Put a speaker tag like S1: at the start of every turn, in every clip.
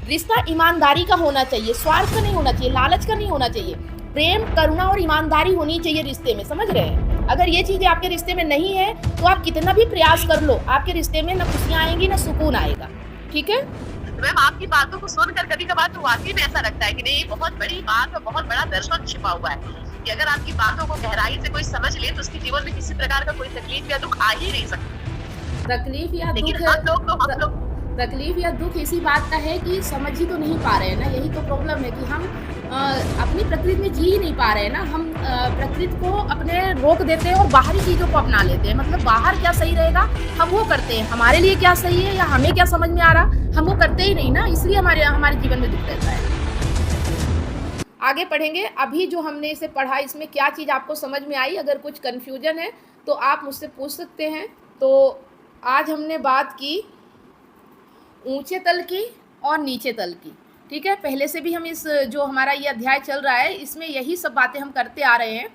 S1: रिश्ता ईमानदारी का होना चाहिए, स्वार्थ का नहीं होना चाहिए, लालच का नहीं होना चाहिए। प्रेम, करुणा और ईमानदारी होनी चाहिए रिश्ते में, समझ रहे हैं? अगर ये चीजें आपके रिश्ते में नहीं है तो आप कितना भी प्रयास कर लो, आपके रिश्ते में ना खुशियां आएंगी ना सुकून आएगा। ठीक है
S2: मैम, आपकी बातों को सुनकर कभी कभार तो वाकई में ऐसा लगता है कि नहीं, बहुत बड़ी बात और बहुत बड़ा दर्शन छिपा हुआ है कि अगर आपकी बातों को गहराई से कोई समझ ले तो उसके जीवन में किसी प्रकार का कोई तकलीफ या दुख आ ही नहीं सकता।
S1: तकलीफ या
S2: लेकिन
S1: दुख
S2: हम लोग
S1: तकलीफ या दुख इसी बात का है कि समझ ही तो नहीं पा रहे हैं ना। यही तो प्रॉब्लम है कि हम अपनी प्रकृति में जी ही नहीं पा रहे हैं ना। हम प्रकृति को अपने रोक देते हैं और बाहरी चीज़ों को अपना लेते हैं। मतलब बाहर क्या सही रहेगा हम वो करते हैं, हमारे लिए क्या सही है या हमें क्या समझ में आ रहा हम वो करते ही नहीं ना, इसलिए हमारे जीवन में दुख रहता है। आगे पढ़ेंगे। अभी जो हमने इसे पढ़ा इसमें क्या चीज़ आपको समझ में आई? अगर कुछ कन्फ्यूजन है तो आप मुझसे पूछ सकते हैं। तो आज हमने बात की ऊंचे तल की और नीचे तल की। ठीक है, पहले से भी हम इस जो हमारा ये अध्याय चल रहा है इसमें यही सब बातें हम करते आ रहे हैं।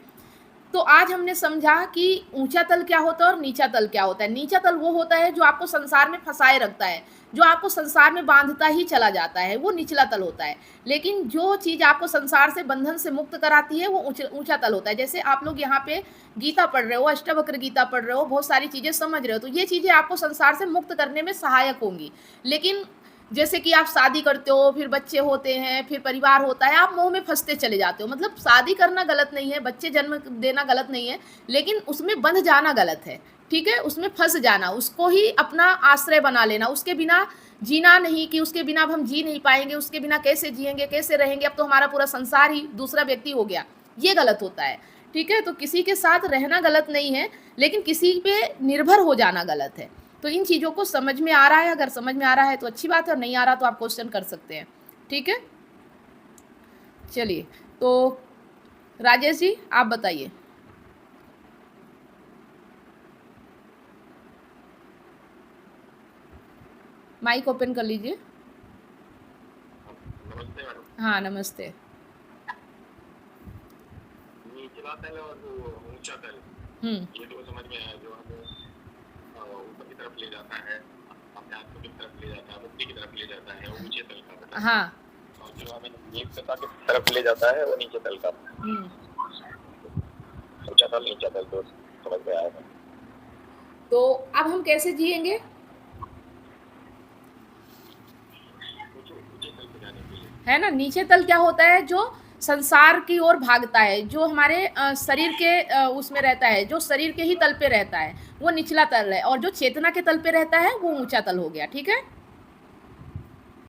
S1: तो आज हमने समझा कि ऊंचा तल क्या होता है और नीचा तल क्या होता है। नीचा तल वो होता है जो आपको संसार में फंसाए रखता है, जो आपको संसार में बांधता ही चला जाता है, वो निचला तल होता है। लेकिन जो चीज़ आपको संसार से बंधन से मुक्त कराती है वो ऊंचा तल होता है। जैसे आप लोग यहाँ पे गीता पढ़ रहे हो, अष्टावक्र गीता पढ़ रहे हो, बहुत सारी चीज़ें समझ रहे हो, तो ये चीज़ें आपको संसार से मुक्त करने में सहायक होंगी। लेकिन जैसे कि आप शादी करते हो, फिर बच्चे होते हैं, फिर परिवार होता है, आप मोह में फंसते चले जाते हो। मतलब शादी करना गलत नहीं है, बच्चे जन्म देना गलत नहीं है, लेकिन उसमें बंध जाना गलत है। ठीक है, उसमें फंस जाना, उसको ही अपना आश्रय बना लेना, उसके बिना जीना नहीं कि उसके बिना अब हम जी नहीं पाएंगे, उसके बिना कैसे जिएंगे, कैसे रहेंगे, अब तो हमारा पूरा संसार ही दूसरा व्यक्ति हो गया, ये गलत होता है। ठीक है, तो किसी के साथ रहना गलत नहीं है, लेकिन किसी पे निर्भर हो जाना गलत है। तो इन चीज़ों को समझ में आ रहा है? अगर समझ में आ रहा है तो अच्छी बात है, और नहीं आ रहा तो आप क्वेश्चन कर सकते हैं। ठीक है, चलिए तो राजेश जी आप बताइए। माइक ओपन कर लीजिए।
S3: नमस्ते मैडम।
S1: हाँ नमस्ते।
S3: निचला तल और ऊंचा तल, ये तो समझ में आया। जो हमें ऊपर की तरफ ले जाता है, अध्यात्म की तरफ ले जाता है, मुक्ति की तरफ ले जाता है, वो ऊंचे तल का होता है।
S1: हाँ,
S3: और जो हमें निचला की तरफ ले जाता है वो नीचे तल का। ऊंचा तल नीचा तल तो समझ में आया।
S1: तो अब हम कैसे जिएंगे?
S3: ऊंचे तल पे जाने के लिए
S1: है ना, नीचे तल क्या होता है? जो संसार की ओर भागता है, जो हमारे शरीर के उसमें रहता है, जो शरीर के ही तल पे रहता है, वो निचला तल है, और जो चेतना के तल पे रहता है वो ऊंचा तल हो गया। ठीक है।